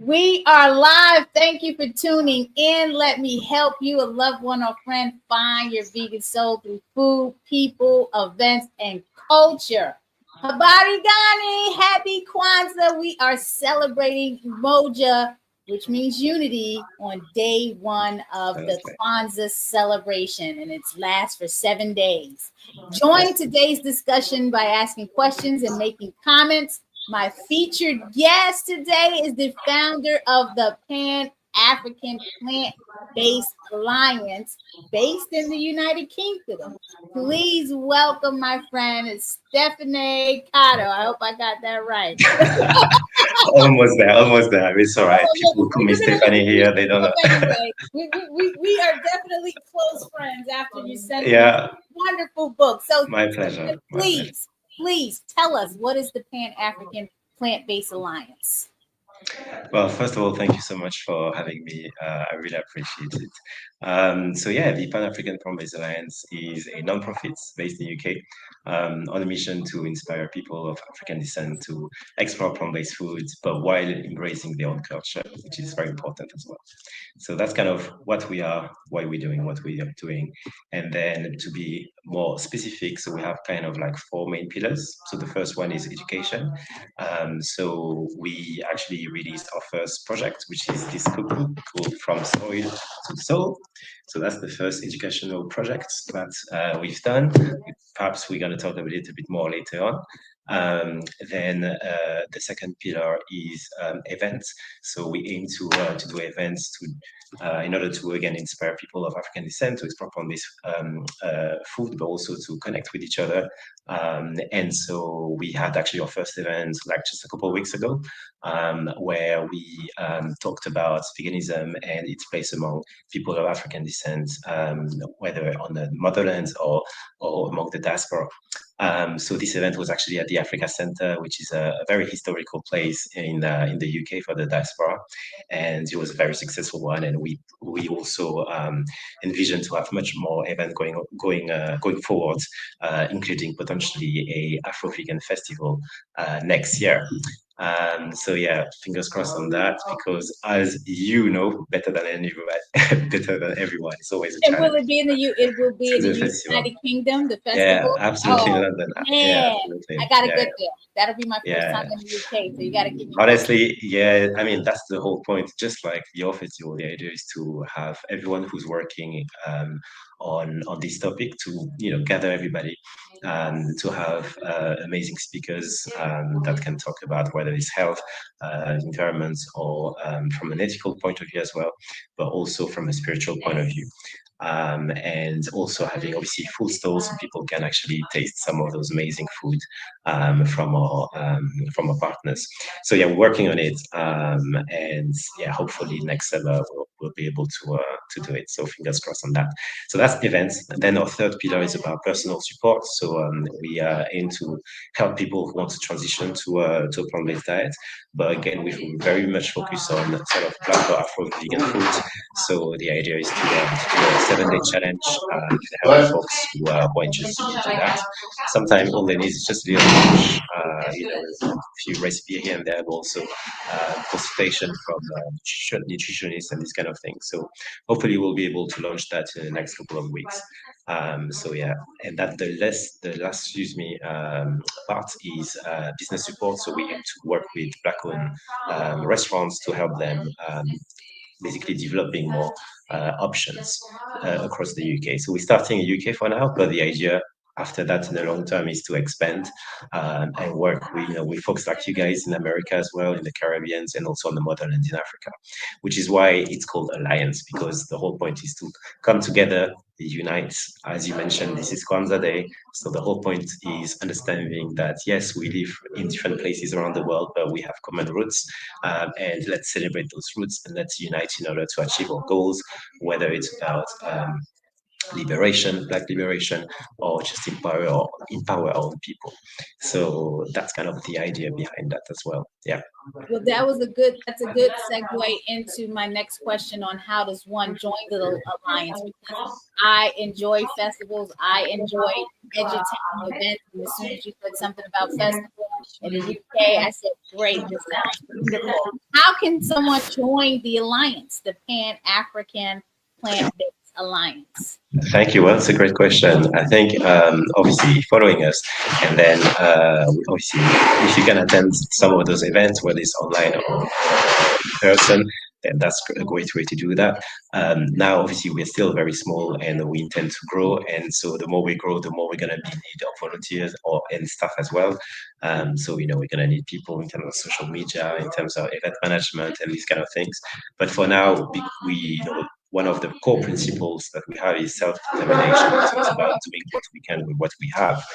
We are live. Thank you for tuning in. Let me help you, a loved one or friend, find your vegan soul through food, people, events, and culture. Habari Gani, happy Kwanzaa. We are celebrating Moja, which means unity, on day one of the That's right. Kwanzaa celebration, and it's lasts for 7 days. Join today's discussion by asking questions and making comments. My featured guest today is the founder of the Pan African Plant Based Alliance based in the United Kingdom. Please welcome my friend Stéphane Kotto. I hope I got that right. Almost there, almost there. It's all right. Oh, People call me we're gonna Stephanie here. introduce They don't yourself know. anyway. We are definitely close friends after you sent me Yeah, a wonderful book. So my pleasure. My pleasure. please tell us, what is the Pan African Plant Based Alliance? Well, first of all, thank you so much for having me. I really appreciate it. So yeah, the Pan African Plant-Based Alliance is a non-profit based in the UK on a mission to inspire people of African descent to explore plant-based foods, but while embracing their own culture, which is very important as well. So that's kind of what we are, why we're doing what we are doing. And then to be more specific, so we have kind of like four main pillars. So the first one is education. So we actually released our first project, which is this cookbook called From Soil to Soul. So that's the first educational project that we've done. Perhaps we're going to talk a little bit more later on. Then the second pillar is events. So we aim to do events in order to again inspire people of African descent to explore on this food, but also to connect with each other. And so we had actually our first event like just a couple of weeks ago, where we talked about veganism and its place among people of African descent, whether on the motherlands or among the diaspora. So this event was actually at the Africa Center, which is a very historical place in the UK for the diaspora, and it was a very successful one. And we also envision to have much more events going forward, including potentially a Afro-Vegan festival next year. So yeah, fingers crossed on that, because as you know better than anyone, better than everyone, it's always a And will challenge it be in the U? It will be in through the the festival. United Kingdom, the Yeah, festival. absolutely in Oh London. Yeah, man, absolutely. I gotta Yeah, get there. That'll be my first time yeah. in the UK, so you gotta keep me posted. Honestly, yeah, I mean, that's the whole point. Just like the festival, the idea is to have everyone who's working on this topic to, gather everybody, to have amazing speakers that can talk about whether it's health, environment, or from an ethical point of view as well, but also from a spiritual point of view. And also having obviously food stalls so people can actually taste some of those amazing food from our partners. So yeah, we're working on it, and yeah, hopefully next summer we'll be able to do it. So fingers crossed on that. So that's events. And then our third pillar is about personal support. So we aim to help people who want to transition to a plant-based diet, but again, we very much focus on sort of Black or Afro vegan food. So the idea is to do a 7-day challenge to help folks who are interested to do that. Sometimes all they need is just a little push, a few recipes here and there, but also consultation from nutritionists and this kind of thing. So hopefully we'll be able to launch that in the next couple of weeks. So yeah, and that the last part is business support. So we aim to work with Black-owned restaurants to help them basically developing more options across the UK. So we're starting in UK for now, but the idea after that in the long term is to expand and work with folks like you guys in America as well, in the Caribbean, and also on the motherland in Africa, which is why it's called Alliance, because the whole point is to come together, unite. As you mentioned, this is Kwanzaa Day, so the whole point is understanding that yes, we live in different places around the world, but we have common roots, and let's celebrate those roots and let's unite in order to achieve our goals, whether it's about liberation, Black liberation, or just empower our own people. So that's kind of the idea behind that as well. Yeah. Well, that's a good segue into my next question on how does one join the alliance, because I enjoy festivals, I enjoy edutaining events, and as soon as you said something about festivals, In the UK, I said, great, this sounds wonderful. How can someone join the alliance, the Pan-African Plant-Based Alliance? Thank you. Well, that's a great question. I think obviously following us, and then obviously if you can attend some of those events, whether it's online or in person, then that's a great way to do that. Now, obviously, we're still very small, and we intend to grow. And so, the more we grow, the more we're going to be in need of volunteers and staff as well. So, we're going to need people in terms of social media, in terms of event management, and these kind of things. But for now, one of the core principles that we have is self-determination. So it's about doing what we can with what we have.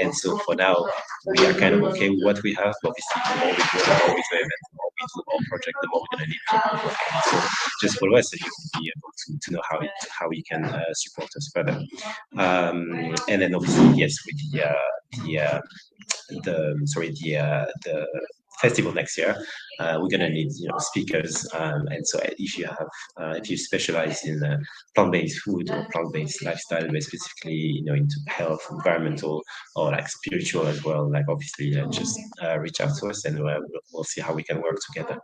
And so for now, we are kind of okay with what we have. Obviously, the more we grow, the more we do events, the more we do our project, the more we're going to need people. And so just follow us, and you will be able to know how you can support us further. And then obviously, yes, with the festival next year, we're gonna need speakers, and so if you specialize in plant-based food or plant-based lifestyle, but specifically into health, environmental, or like spiritual as well, like obviously just reach out to us, and we'll see how we can work together.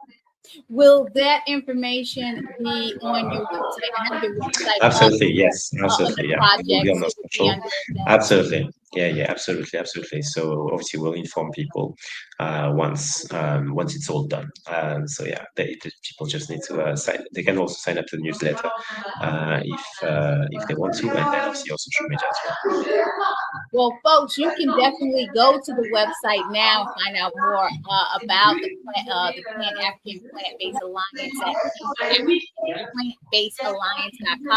Will that information be on your website? I have your website up. Absolutely, yes, The absolutely, yeah. It will be projects, on our it will be social. under that. Absolutely, yeah, absolutely. So obviously, we'll inform people once it's all done. So yeah, the people just need to sign. They can also sign up to the newsletter if they want to, and then obviously our social media as well. Well, folks, you can definitely go to the website now and find out more about the Pan-African Plant-Based Alliance at PanAfricanPlantBasedAlliance.com. I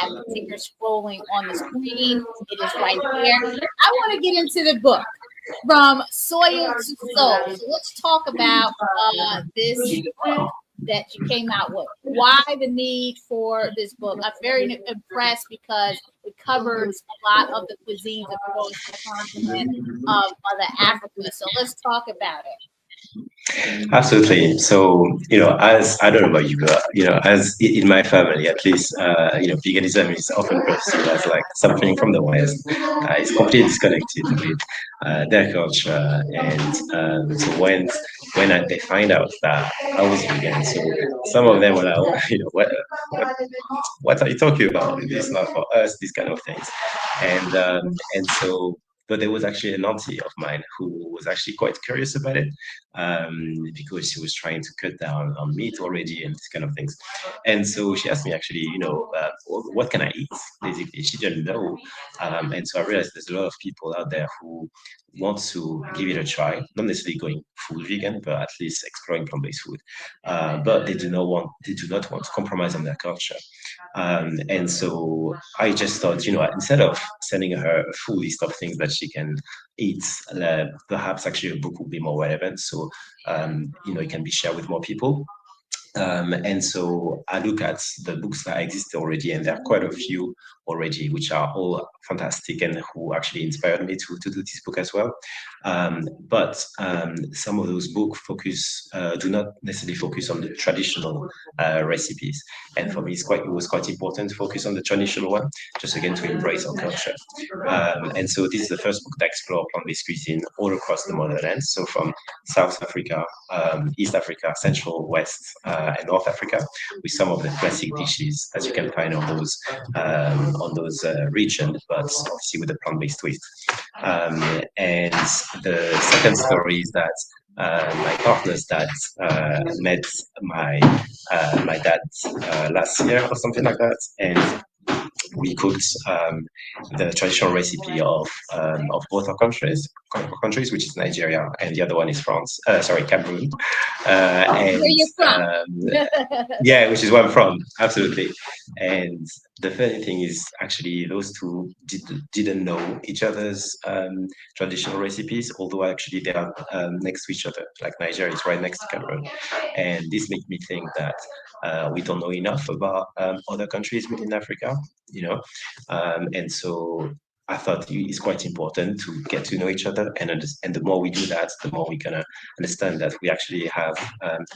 have the ticker scrolling on the screen. It is right there. I want to get into the book, From Soil to Soul. So let's talk about this book that you came out with. Why the need for this book? I'm very impressed because it covers a lot of the cuisines across the continent of Mother Africa. So let's talk about it. Absolutely. So, as I don't know about you, but as in my family, at least, veganism is often perceived as like something from the West. It's completely disconnected with their culture, and so they find out that I was vegan, so some of them were like, oh, what are you talking about? It's not for us. These kind of things, and so. But there was actually an auntie of mine who was actually quite curious about it, because she was trying to cut down on meat already and these kind of things. And so she asked me actually, what can I eat? Basically, she didn't know. And so I realized there's a lot of people out there who want to give it a try, not necessarily going full vegan, but at least exploring plant-based food. But they do not want to compromise on their culture. And so I just thought, instead of sending her a full list of things that she can eat, perhaps actually a book would be more relevant. So, it can be shared with more people. And so I look at the books that exist already, and there are quite a few already, which are all fantastic and who actually inspired me to do this book as well. But some of those books do not necessarily focus on the traditional recipes. And for me, it was quite important to focus on the traditional one, just again to embrace our culture. And so this is the first book that explores plant-based cuisine all across the motherland. So from South Africa, East Africa, Central, West, and North Africa, with some of the classic dishes that you can find on those regions, but obviously with a plant-based twist. And the second story is that my partner's dad met my dad last year or something like that, and we cooked the traditional recipe of both our countries, which is Nigeria, and the other one is Cameroon. Where you're from? Yeah, which is where I'm from, absolutely. And the funny thing is, actually, those two didn't know each other's traditional recipes, although actually they are next to each other. Like Nigeria is right next to Cameroon, and this makes me think that we don't know enough about other countries within Africa, and so I thought it's quite important to get to know each other, and the more we do that, the more we're gonna understand that we actually have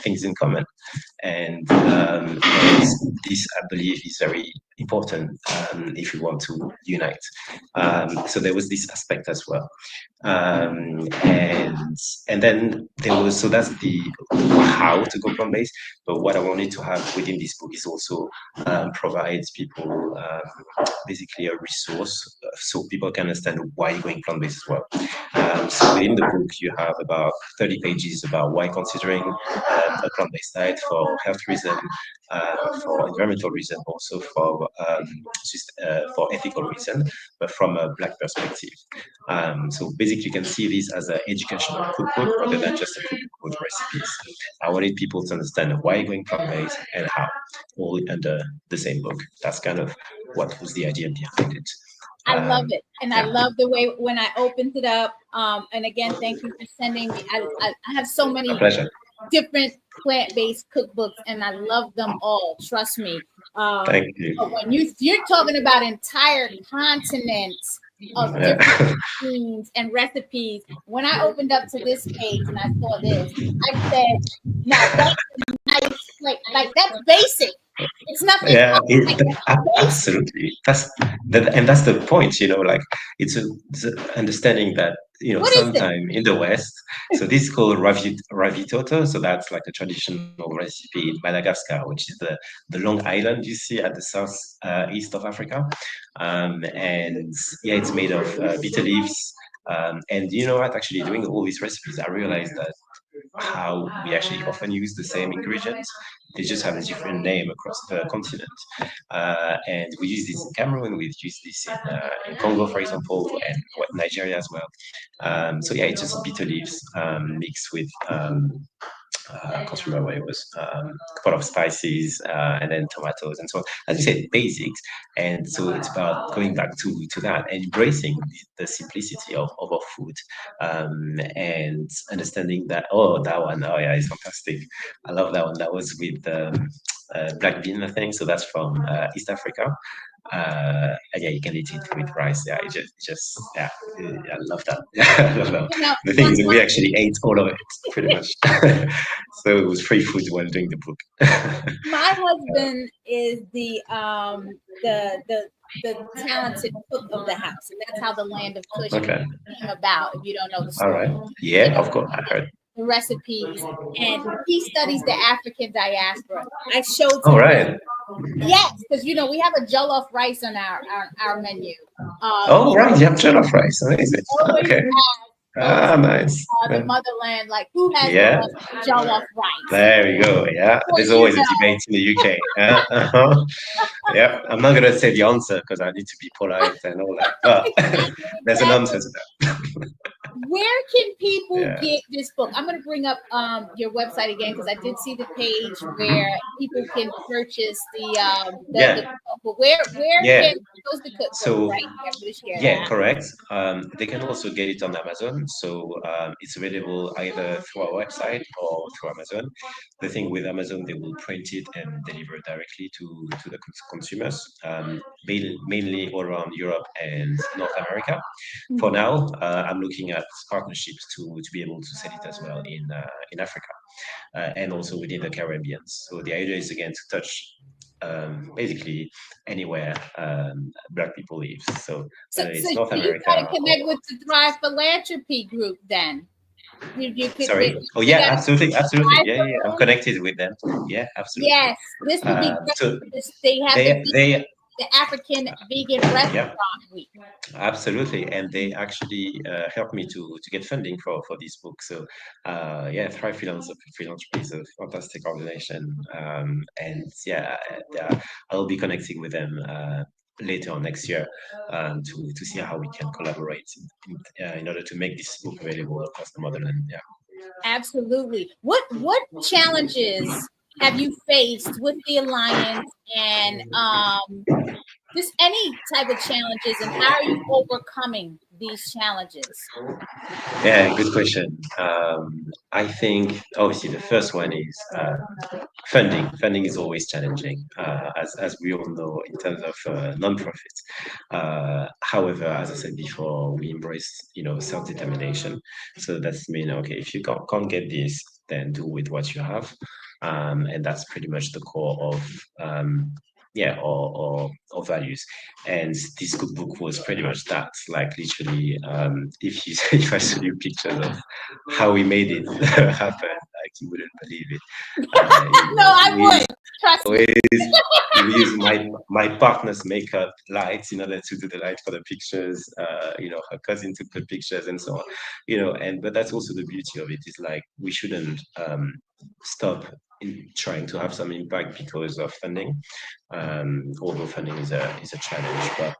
things in common, and this I believe is very important if we want to unite. So there was this aspect as well. And then there was, so that's the how to go plant-based. But what I wanted to have within this book is also provide people basically a resource so people can understand why you're going plant-based as well. So within the book, you have about 30 pages about why considering a plant-based diet for health reasons, for environmental reason, also for ethical reason, but from a Black perspective. So basically, you can see this as an educational cookbook rather than just a cookbook with recipes. I wanted people to understand why going plant-based and how, all under the same book. That's kind of what was the idea behind it. I love it. And yeah. I love the way when I opened it up. And again, thank you for sending me. I have so many different plant-based cookbooks, and I love them all. Trust me. Thank you. But when you're talking about entire continents of different cuisines and recipes, when I opened up to this page and I saw this, I said, "Now that's nice. Like that's basic. It's nothing." Yeah, absolutely. That's the point. Like it's understanding that sometime in the West. So this is called ravitoto. So that's like a traditional recipe in Madagascar, which is the long island you see at the south east of Africa. And yeah, it's made of bitter leaves. And you know what? Actually, doing all these recipes, I realized that how we actually often use the same ingredients. They just have a different name across the continent. And we use this in Cameroon, we use this in Congo, for example, and Nigeria as well. So yeah, it's just bitter leaves mixed with I can't remember what it was, a couple of spices, and then tomatoes and so on. As you said, basics. And so it's about going back to that and embracing the simplicity of our food, and understanding that, that one, oh yeah, it's fantastic. I love that one. That was with black bean, I think. So that's from East Africa. And yeah, you can eat it with rice. Yeah, yeah, I love that. I love that. The thing is, we actually ate all of it pretty much. So it was free food while doing the book. My husband is the talented cook of the house, and that's how the Land of Kush came about. If you don't know the story, all right. Yeah, of course, I heard the recipes, and he studies the African diaspora. I showed him. All right. Yes, because we have a jollof rice on our menu. Oh, right, you have jollof rice. Amazing. Okay. Nice. The motherland, like who has jollof rice? There we go. Yeah, there's always a debate in the UK. Yeah, I'm not gonna say the answer because I need to be polite and all that. But there's an answer to that. Where can people get this book? I'm going to bring up your website again because I did see the page where people can purchase the book. Where can post the cookbook? So right? Correct. They can also get it on Amazon. So it's available either through our website or through Amazon. The thing with Amazon, they will print it and deliver it directly to the consumers, mainly all around Europe and North America. For now, I'm looking at partnerships to be able to sell it as well in Africa and also within the Caribbean. So the idea is again to touch basically anywhere Black people live. So it's North America. You got to connect with the Thrive Philanthropy group then. You could, sorry. Absolutely. Yeah. I'm connected with them. Yeah, absolutely. Yes, this would be great. So they have the African Vegan Restaurant Week. Absolutely, and they actually helped me to get funding for this book. So Thrive Philanthropy is a fantastic organization, and I'll be connecting with them later on next year to see how we can collaborate in order to make this book available across the motherland. Yeah, absolutely. What challenges have you faced with the Alliance, and just any type of challenges, and how are you overcoming these challenges? Yeah, good question. I think obviously the first one is funding. Funding is always challenging, as we all know, in terms of non-profits. However, as I said before, we embrace self-determination. So that's mean if you can't get this, then do with what you have, and that's pretty much the core of or values. And this cookbook was pretty much that. Like literally, if you if I show you pictures of how we made it happen, like you wouldn't believe it. No, I would. Trust me. We use my partner's makeup lights in order to do the light for the pictures. Her cousin took the pictures and so on. But that's also the beauty of it. Is like we shouldn't stop in trying to have some impact because of funding. Although funding is a challenge, but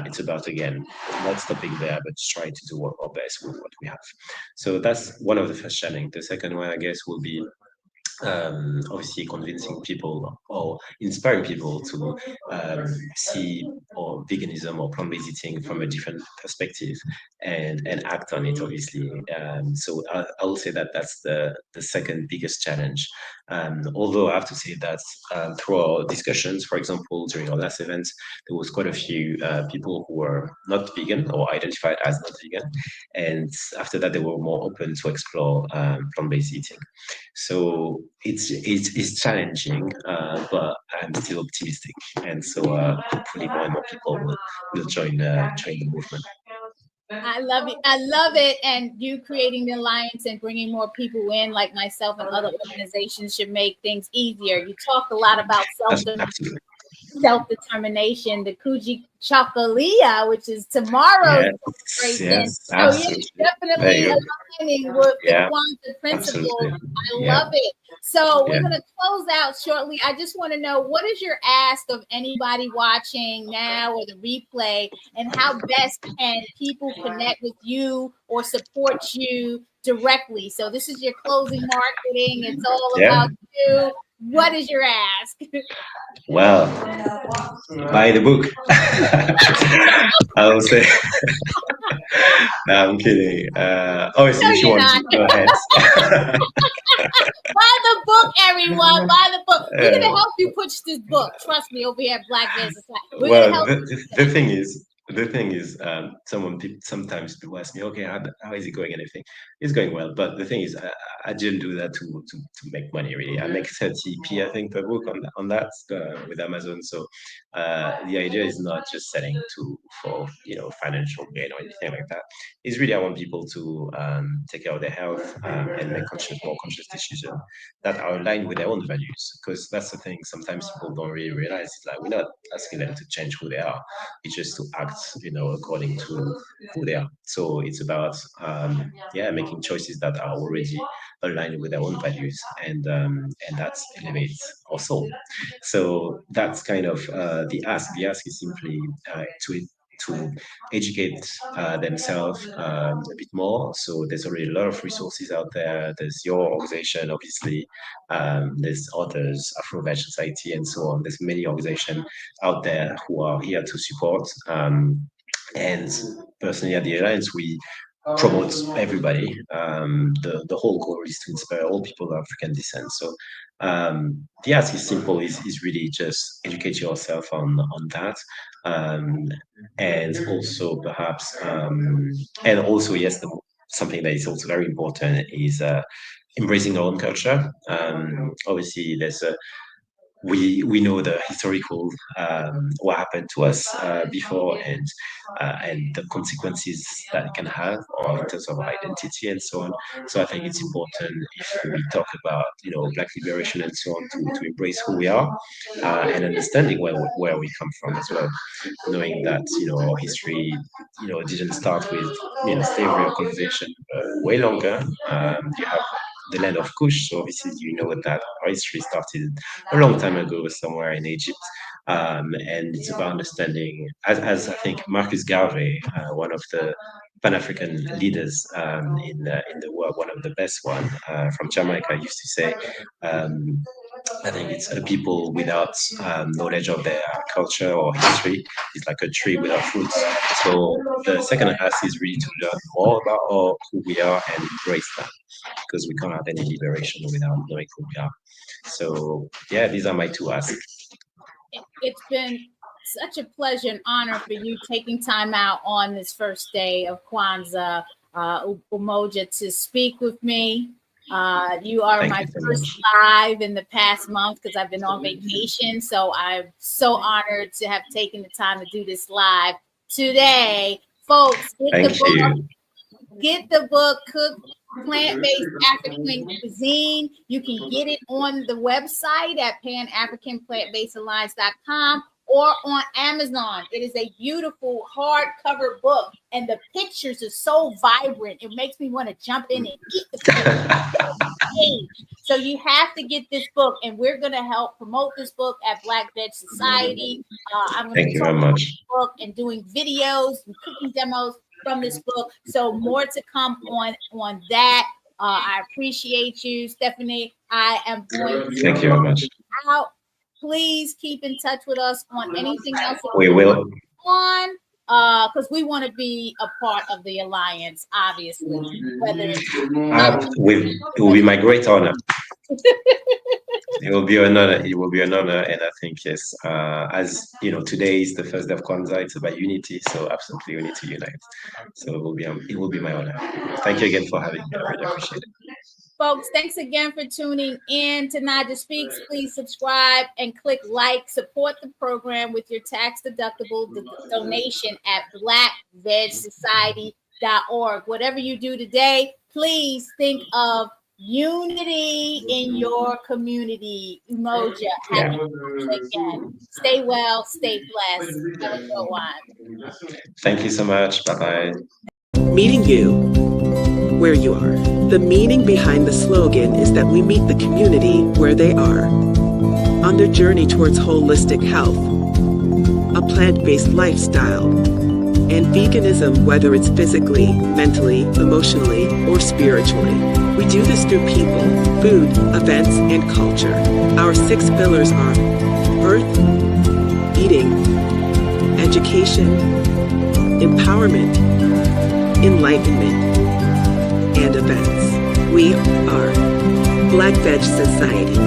it's about again not stopping there, but trying to do our best with what we have. So that's one of the first challenge. The second one, I guess, will be obviously convincing people or inspiring people to see or veganism or plant-based eating from a different perspective and act on it, obviously. So I will say that that's the second biggest challenge. Although I have to say that through our discussions, for example, during our last event, there was quite a few people who were not vegan or identified as not vegan. And after that, they were more open to explore plant-based eating. So it's challenging, but I'm still optimistic, and so hopefully more and more people will join the movement. I love it. I love it. And you creating the alliance and bringing more people in, like myself and other organizations, should make things easier. You talked a lot about Absolutely. self-determination, the Kuji Chakalia, which is tomorrow's Yes, celebration. yes, So you're absolutely. There definitely you go. aligning with the Yeah, Kwanzaa principles. absolutely. I Yeah, love it. So we're yeah. going to close out shortly. I just want to know, what is your ask of anybody watching now or the replay, and how best can people connect with you or support you directly? So this is your closing marketing. It's all Yeah. about you. What is your ask? Well, buy the book. I will say. No, I'm kidding. Obviously, No, if you you're want not. to, go ahead. Buy the book, everyone. Buy the book. We're Uh, gonna help you push this book. Trust me, over here at Black Business Side. We're gonna Well, help the thing is, sometimes people ask me, okay, how is it going? And everything, it's going well. But the thing is, I didn't do that to make money. Really, I make 30p, I think, per book on that with Amazon. So the idea is not just selling to for financial gain or anything like that. It's really I want people to take care of their health and make more conscious decisions that are aligned with their own values. Because that's the thing. Sometimes people don't really realize. It's like we're not asking them to change who they are. It's just to act, according to who they are. So it's about, making choices that are already aligned with their own values, and that elevates our soul. So that's kind of the ask. The ask is simply to educate themselves a bit more. So there's already a lot of resources out there. There's your organization, obviously. There's others, Afro Veg Society, and so on. There's many organizations out there who are here to support. And personally, at the Alliance, we promote everybody. The whole goal is to inspire all people of African descent. So the ask is simple, is really just educate yourself on that. Um, and also perhaps and also yes, something that is also very important is embracing our own culture. Obviously, there's a we know the historical what happened to us before and the consequences that it can have or in terms of identity and so on. So I think it's important if we talk about Black liberation and so on to embrace who we are and understanding where we come from as well, knowing that our history didn't start with slavery or colonization way longer. You have the land of Kush. So obviously, that our history started a long time ago somewhere in Egypt. And it's about understanding, as I think Marcus Garvey, one of the Pan-African leaders in the world, one of the best one from Jamaica, used to say, I think it's people without knowledge of their culture or history is like a tree without fruits. So the second ask is really to learn more about who we are and embrace that, because we can't have any liberation without knowing who we are. So yeah, these are my two asks. It's been such a pleasure and honor for you taking time out on this first day of Kwanzaa, Umoja, to speak with me. You are Thank my you so first much. live in the past month because I've been on vacation. So I'm so honored to have taken the time to do this live today. Folks, get the Thank book. you. Get the book, Cook Plant-Based African Cuisine. You can get it on the website at panafricanplantbasedalliance.com or on Amazon. It is a beautiful hardcover book, and the pictures are so vibrant. It makes me want to jump in and eat the food. So you have to get this book, and we're going to help promote this book at Black Veg Society. I'm going to Thank you talk very about much. the book and doing videos and cooking demos from this book. So more to come on that. I appreciate you, Stephanie. I am going to Thank you very much. out. Please keep in touch with us on anything else that We we're will. on, because we want to be a part of the alliance, obviously. Whether it's It will be my great honor. It will be an honor. It will be an honor, and I think yes, as you know, today is the first day of Kwanzaa. It's about unity, so absolutely we need to unite. So it will be my honor. Thank you again for having me. I really appreciate it. Folks, thanks again for tuning in to Naijha Speaks. Please subscribe and click like. Support the program with your tax-deductible donation at blackvegsociety.org. Whatever you do today, please think of unity in your community. Umoja, happy again. Stay well, stay blessed. Have a good one. Thank you so much. Bye bye. Meeting you where you are. The meaning behind the slogan is that we meet the community where they are, on their journey towards holistic health, a plant-based lifestyle, and veganism, whether it's physically, mentally, emotionally, or spiritually. We do this through people, food, events, and culture. Our 6 pillars are birth, eating, education, empowerment, enlightenment, and events. We are Black Veg Society.